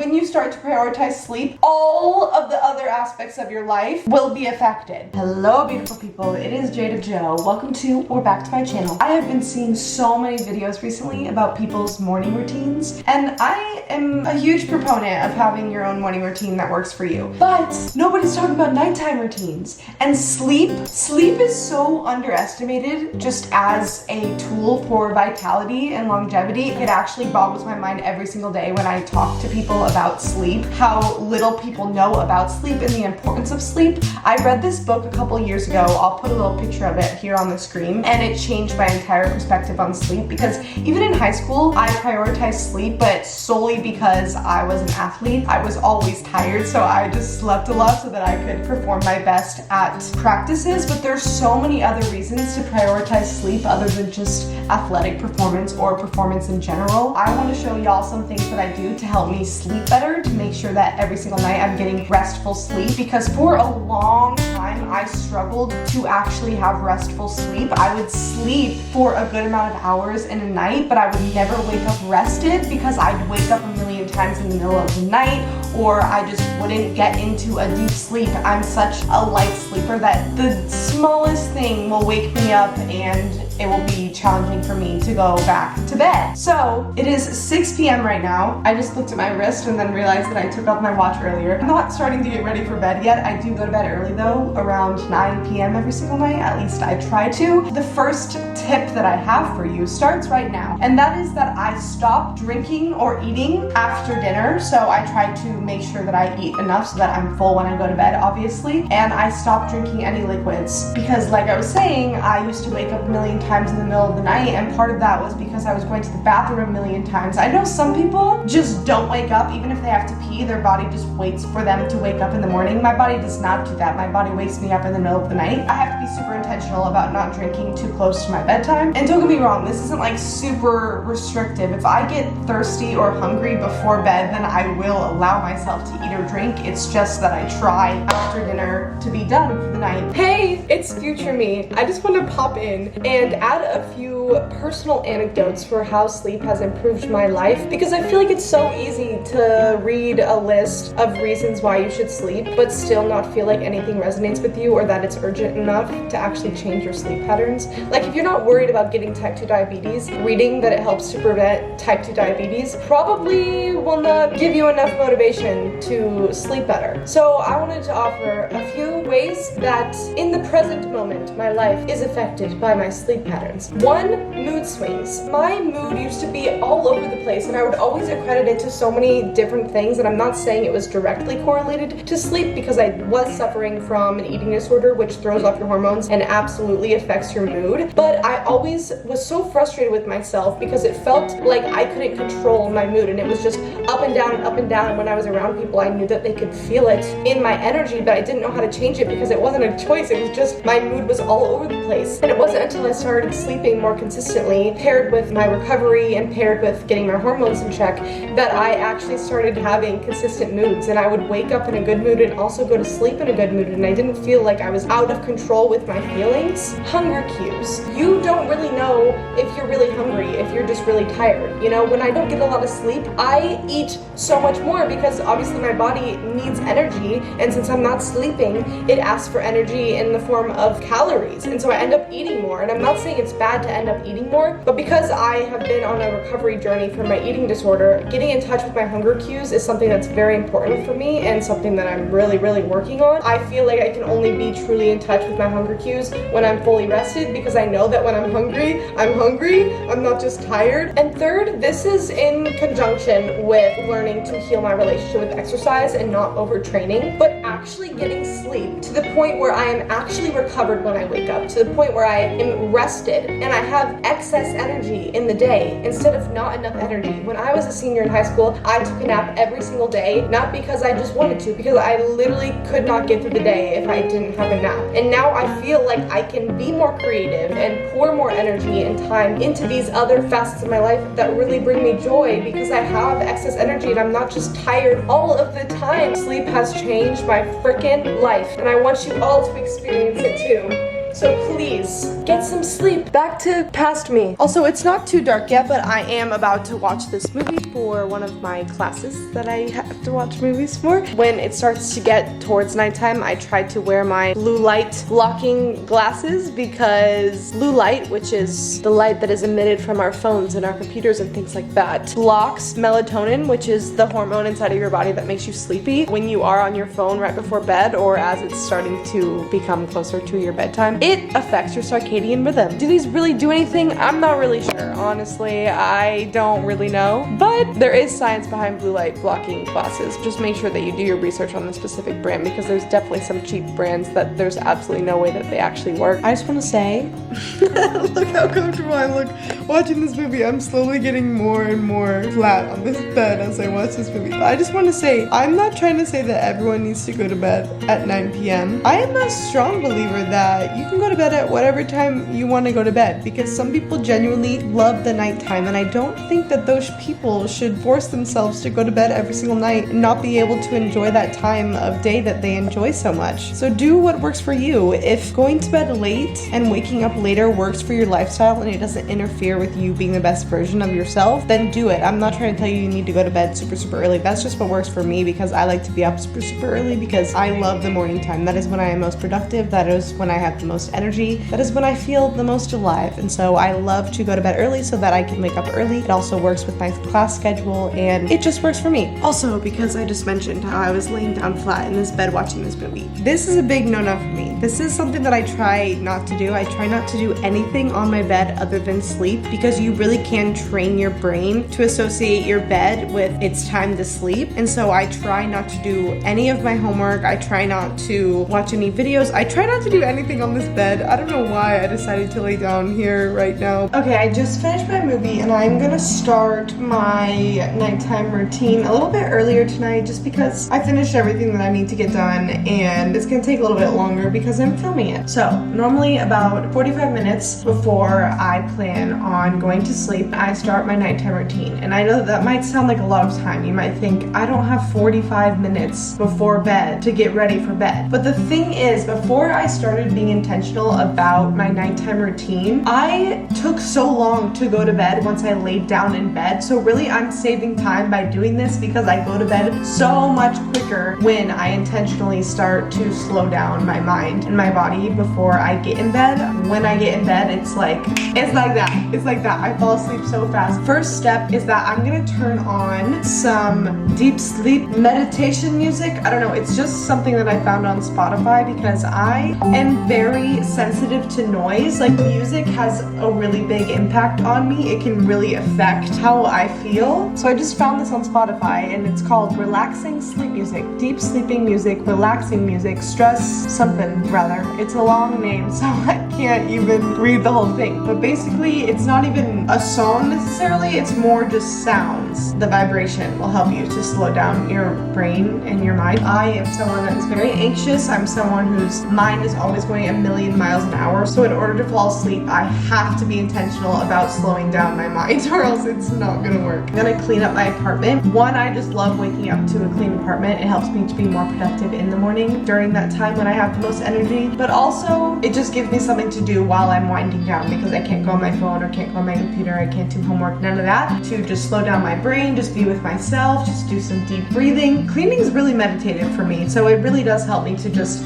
when you start to prioritize sleep, all of the other aspects of your life will be affected. Hello, beautiful people. It is Jade of Joe. Welcome to or back to my channel. I have been seeing so many videos recently about people's morning routines, and I am a huge proponent of having your own morning routine that works for you. But nobody's talking about nighttime routines. And sleep is so underestimated just as a tool for vitality and longevity. It actually boggles my mind every single day when I talk to people about sleep, how little people know about sleep and the importance of sleep. I read this book a couple years ago. I'll put a little picture of it here on the screen, and it changed my entire perspective on sleep, because even in high school, I prioritized sleep, but solely because I was an athlete. I was always tired, so I just slept a lot so that I could perform my best at practices. But there's so many other reasons to prioritize sleep other than just athletic performance or performance in general. I want to show y'all some things that I do to help me sleep better, to make sure that every single night I'm getting restful sleep, because for a long time I struggled to actually have restful sleep. I would sleep for a good amount of hours in a night, but I would never wake up rested, because I'd wake up a million times in the middle of the night, or I just wouldn't get into a deep sleep. I'm such a light sleeper that the smallest thing will wake me up and it will be challenging for me to go back to bed. So it is 6 p.m. right now. I just looked at my wrist and then realized that I took off my watch earlier. I'm not starting to get ready for bed yet. I do go to bed early though, around 9 p.m. every single night. At least I try to. The first tip that I have for you starts right now, and that is that I stop drinking or eating after dinner. So I try to make sure that I eat enough so that I'm full when I go to bed, obviously, and I stop drinking any liquids, because like I was saying, I used to wake up a million times in the middle of the night, and part of that was because I was going to the bathroom a million times. I know some people just don't wake up. Even if they have to pee, their body just waits for them to wake up in the morning. My body does not do that. My body wakes me up in the middle of the night. I have to be super intentional about not drinking too close to my bedtime. And don't get me wrong, this isn't like super restrictive. If I get thirsty or hungry before bed, then I will allow myself to eat or drink. It's just that I try after dinner to be done for the night. Hey, it's future me. I just want to pop in and add a few personal anecdotes for how sleep has improved my life, because I feel like it's so easy to read a list of reasons why you should sleep but still not feel like anything resonates with you, or that it's urgent enough to actually change your sleep patterns. Like, if you're not worried about getting type 2 diabetes, reading that it helps to prevent type 2 diabetes probably will not give you enough motivation to sleep better. So I wanted to offer a few ways that in the present moment my life is affected by my sleep patterns. 1, mood swings. My mood used to be all over the place, and I would always accredit it to so many different things, and I'm not saying it was directly correlated to sleep, because I was suffering from an eating disorder which throws off your hormones and absolutely affects your mood. But I always was so frustrated with myself because it felt like I couldn't control my mood, and it was just up and down and up and down. And when I was around people, I knew that they could feel it in my energy, but I didn't know how to change it because it wasn't a choice. It was just my mood was all over the place. And it wasn't until I started sleeping more consistently, paired with my recovery and paired with getting my hormones in check, that I actually started having consistent moods. And I would wake up in a good mood and also go to sleep in a good mood, and I didn't feel like I was out of control with my feelings. Hunger cues. You don't really know if you're really hungry, if you're just really tired. You know, when I don't get a lot of sleep, I eat so much more because obviously my body needs energy, and since I'm not sleeping, it asks for energy in the form of calories, and so I end up eating more. And I'm not saying it's bad to end up eating more, but because I have been on a recovery journey from my eating disorder, getting in touch with my hunger cues is something that's very important for me and something that I'm really working on. I feel like I can only be truly in touch with my hunger cues when I'm fully rested, because I know that when I'm hungry, I'm not just tired. And third, this is in conjunction with learning to heal my relationship with exercise and not overtraining, but actually getting sleep to the point where I am actually recovered when I wake up, to the point where I am rested and I have excess energy in the day instead of not enough energy. When I was a senior in high school, I took a nap every single day, not because I just wanted to, because I literally could not get through the day if I didn't have a nap. And now I feel like I can be more creative and pour more energy and time into these other facets of my life that really bring me joy, because I have excess energy and I'm not just tired all of the time. Sleep has changed my freaking life, and I want you all to experience it too. So please, get some sleep. Back to past me. Also, it's not too dark yet, but I am about to watch this movie for one of my classes that I have to watch movies for. When it starts to get towards nighttime, I try to wear my blue light blocking glasses because blue light, which is the light that is emitted from our phones and our computers and things like that, blocks melatonin, which is the hormone inside of your body that makes you sleepy when you are on your phone right before bed or as it's starting to become closer to your bedtime. It affects your circadian rhythm. Do these really do anything? I'm not really sure. Honestly, I don't really know, but there is science behind blue light blocking glasses. Just make sure that you do your research on the specific brand because there's definitely some cheap brands that there's absolutely no way that they actually work. I just want to say, look how comfortable I look watching this movie. I'm slowly getting more and more flat on this bed as I watch this movie. But I just want to say, I'm not trying to say that everyone needs to go to bed at 9 p.m. I am a strong believer that you can go to bed at whatever time you want to go to bed because some people genuinely love the nighttime, and I don't think that those people should force themselves to go to bed every single night and not be able to enjoy that time of day that they enjoy so much. So do what works for you. If going to bed late and waking up later works for your lifestyle and it doesn't interfere with you being the best version of yourself, then do it. I'm not trying to tell you need to go to bed super early. That's just what works for me because I like to be up super early because I love the morning time. That is when I am most productive. That is when I have the most energy. That is when I feel the most alive. And so I love to go to bed early so that I can wake up early. It also works with my class schedule and it just works for me. Also, because I just mentioned how I was laying down flat in this bed watching this movie. This is a big no-no for me. This is something that I try not to do. I try not to do anything on my bed other than sleep because you really can train your brain to associate your bed with it's time to sleep. And so I try not to do any of my homework. I try not to watch any videos. I try not to do anything on this bed. I don't know why I decided to lay down here right now. Okay, I just finished my movie and I'm gonna start my nighttime routine a little bit earlier tonight just because I finished everything that I need to get done and it's gonna take a little bit longer because I'm filming it. So normally about 45 minutes before I plan on going to sleep, I start my nighttime routine. And I know that might sound like a lot of time. You might think, I don't have 45 minutes before bed to get ready for bed. But the thing is, before I started being intentional about my nighttime routine, I took so long to go to bed once I laid down in bed. So really I'm saving time by doing this because I go to bed so much quicker when I intentionally start to slow down my mind and my body before I get in bed. When I get in bed, it's like that. It's like that. I fall asleep so fast. First step is that I'm gonna turn on some deep sleep meditation music. I don't know, it's just something that I found on Spotify because I am very sensitive to noise. Like music has a really big impact on me. It can really affect how I feel. So I just found this on Spotify and it's called relaxing sleep music, deep sleeping music, relaxing music, stress something rather. It's a long name so I can't even read the whole thing. But basically it's not even a song necessarily, it's more just sounds. The vibration will help you to slow down your brain and your mind. I am someone that is very anxious. I'm someone whose mind is always going a million miles an hour. So in order to fall asleep, I have to be intentional about slowing down my mind or else it's not gonna work. I'm gonna clean up my apartment. One, I just love waking up to a clean apartment. It helps me to be more productive in the morning during that time when I have the most energy. But also, it just gives me something to do while I'm winding down because I can't go on my phone or can't go on my computer. I can't do homework, none of that. To just slow down my brain, just be with myself, just do some deep breathing. Cleaning is really meditative for me, so it really does help me to just,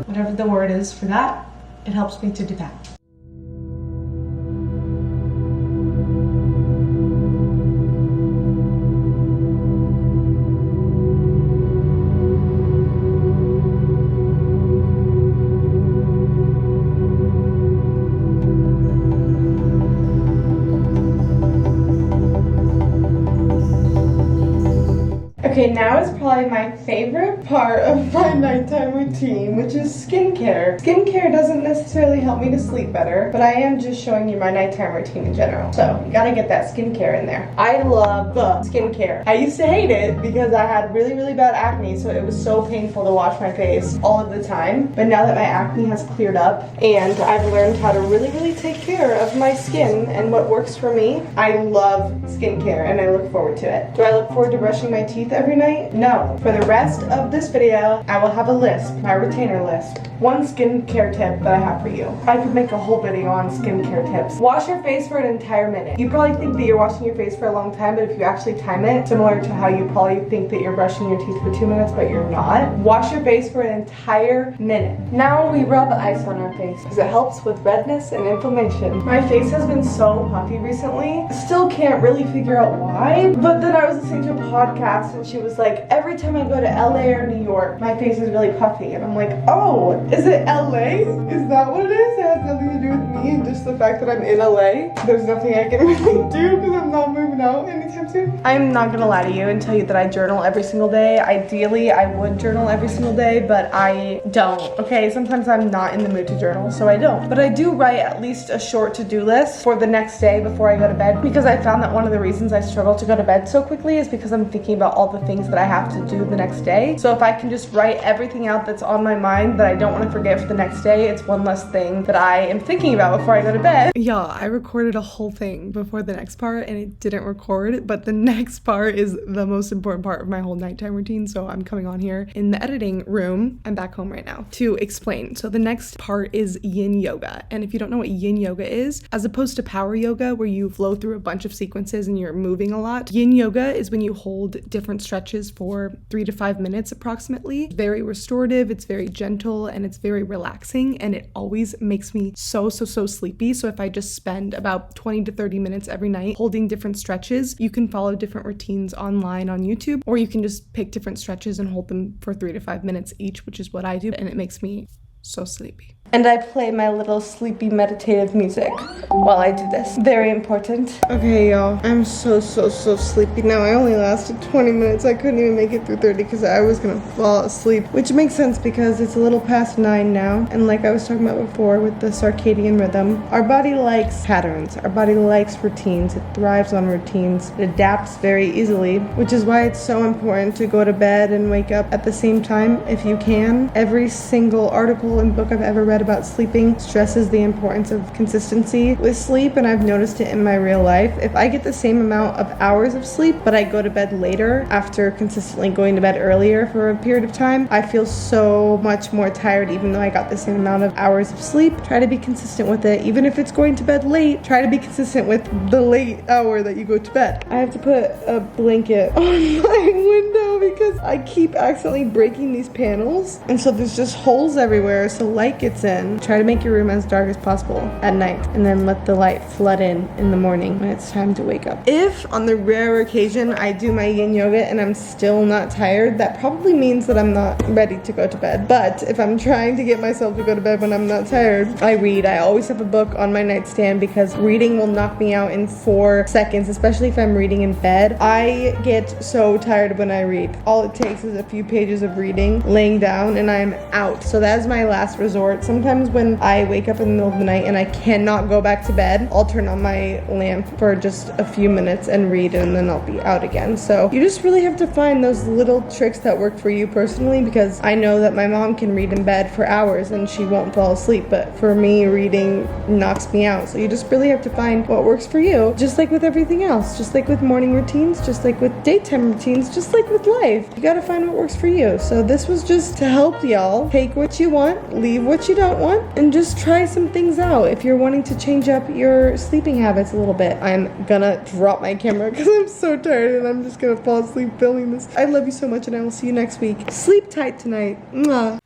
whatever the word is for that, it helps me to do that. Okay, now is probably my favorite part of my nighttime routine, which is skincare. Skincare doesn't necessarily help me to sleep better, but I am just showing you my nighttime routine in general. So, you gotta get that skincare in there. I love skincare. I used to hate it because I had really bad acne, so it was so painful to wash my face all of the time. But now that my acne has cleared up and I've learned how to really take care of my skin and what works for me, I love skincare and I look forward to it. Do I look forward to brushing my teeth every every night? No. For the rest of this video, I will have a list, my retainer list. One skincare tip that I have for you. I could make a whole video on skincare tips. Wash your face for an entire minute. You probably think that you're washing your face for a long time, but if you actually time it, similar to how you probably think that you're brushing your teeth for 2 minutes, but you're not. Wash your face for an entire minute. Now we rub ice on our face because it helps with redness and inflammation. My face has been so puffy recently. Still can't really figure out why, but then I was listening to a podcast and she was like, every time I go to LA or New York, my face is really puffy. And I'm like, oh, is it LA? Is that what it is? It has nothing to do with me and just the fact that I'm in LA. There's nothing I can really do because I'm not moving out anytime soon. I'm not gonna lie to you and tell you that I journal every single day. Ideally, I would journal every single day, but I don't. Okay, sometimes I'm not in the mood to journal, so I don't. But I do write at least a short to-do list for the next day before I go to bed, because I found that one of the reasons I struggle to go to bed so quickly is because I'm thinking about all the things that I have to do the next day. So if I can just write everything out that's on my mind that I don't want to forget for the next day, it's one less thing that I am thinking about before I go to bed. Y'all, I recorded a whole thing before the next part and it didn't record, but the next part is the most important part of my whole nighttime routine, so I'm coming on here in the editing room. I'm back home right now to explain. So the next part is Yin Yoga, and if you don't know what Yin Yoga is, as opposed to power yoga where you flow through a bunch of sequences and you're moving a lot, Yin Yoga is when you hold different stretches for 3 to 5 minutes approximately. It's very restorative, it's very gentle, and it's very relaxing, and it always makes me so sleepy. So if I just spend about 20 to 30 minutes every night holding different stretches, you can follow different routines online on YouTube, or you can just pick different stretches and hold them for 3 to 5 minutes each, which is what I do, and it makes me so sleepy. And I play my little sleepy meditative music while I do this. Very important. Okay, y'all. I'm so sleepy now. I only lasted 20 minutes. I couldn't even make it through 30 because I was gonna fall asleep. Which makes sense because it's a little past 9 now. And like I was talking about before with the circadian rhythm, our body likes patterns. Our body likes routines. It thrives on routines. It adapts very easily, which is why it's so important to go to bed and wake up at the same time if you can. Every single article and book I've ever read about sleeping stresses the importance of consistency with sleep, and I've noticed it in my real life. If I get the same amount of hours of sleep, but I go to bed later after consistently going to bed earlier for a period of time, I feel so much more tired even though I got the same amount of hours of sleep. Try to be consistent with it. Even if it's going to bed late, try to be consistent with the late hour that you go to bed. I have to put a blanket on my window because I keep accidentally breaking these panels, and so there's just holes everywhere so light gets in. Try to make your room as dark as possible at night, and then let the light flood in the morning when it's time to wake up. If on the rare occasion I do my Yin Yoga and I'm still not tired, that probably means that I'm not ready to go to bed. But if I'm trying to get myself to go to bed when I'm not tired, I read. I always have a book on my nightstand because reading will knock me out in 4 seconds, especially if I'm reading in bed. I get so tired when I read. All it takes is a few pages of reading, laying down, and I'm out. So that is my last resort. Sometimes when I wake up in the middle of the night and I cannot go back to bed, I'll turn on my lamp for just a few minutes and read, and then I'll be out again. So you just really have to find those little tricks that work for you personally, because I know that my mom can read in bed for hours and she won't fall asleep, but for me, reading knocks me out. So you just really have to find what works for you, just like with everything else, just like with morning routines, just like with daytime routines, just like with life. You gotta find what works for you. So this was just to help y'all take what you want, leave what you don't want, and just try some things out if you're wanting to change up your sleeping habits a little bit. I'm gonna drop my camera because I'm so tired and I'm just gonna fall asleep filming this. I love you so much and I will see you next week. Sleep tight tonight. Mwah.